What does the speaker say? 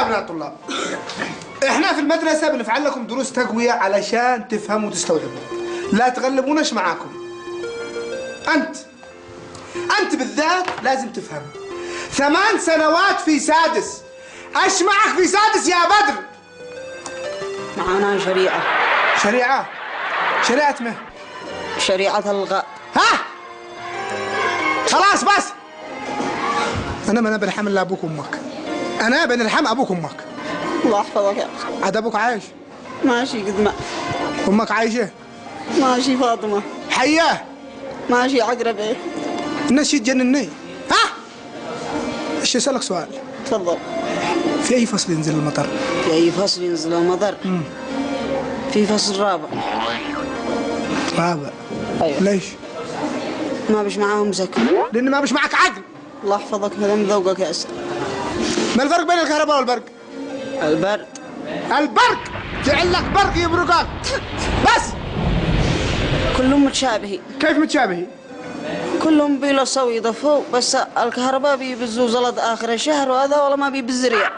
أبناء الطلاب، إحنا في المدرسة بنفعل لكم دروس تقوية علشان تفهموا وتستوعبوا، لا تغلبوناش معاكم. أنت بالذات لازم تفهم. 8 سنوات في سادس، أش معك في سادس يا بدر؟ معانا شريعة. شريعة؟ شريعة ما؟ شريعة الغاء. ها؟ خلاص بس. أنا بنرحم إلا أبوك وأمك. أنا بنرحم أبوك وأمك. الله يحفظك يا أخي. عاد أبوك عايش؟ ماشي قد ما. أمك عايشة؟ ماشي فاطمة. حياه؟ ماشي عقرب إيه؟ الناس يتجنني. ها؟ ايش اسالك سؤال؟ تفضل. في اي فصل ينزل المطر؟ في اي فصل ينزل المطر؟ في فصل رابع. رابع؟ ايوه. ليش؟ ما بش معاهم زكاة. لان ما بش معك عقل. الله يحفظك هذا مذوقك يا أستاذ. ما الفرق بين الكهرباء والبرق؟ البرد. البرق جعل لك برق يبرقك بس. كلهم متشابهين. كيف متشابهين؟ كلهم بيلصوا يضفوا، بس الكهرباء بيبزوا زلط آخر الشهر، وهذا والله ما بيبز ريال.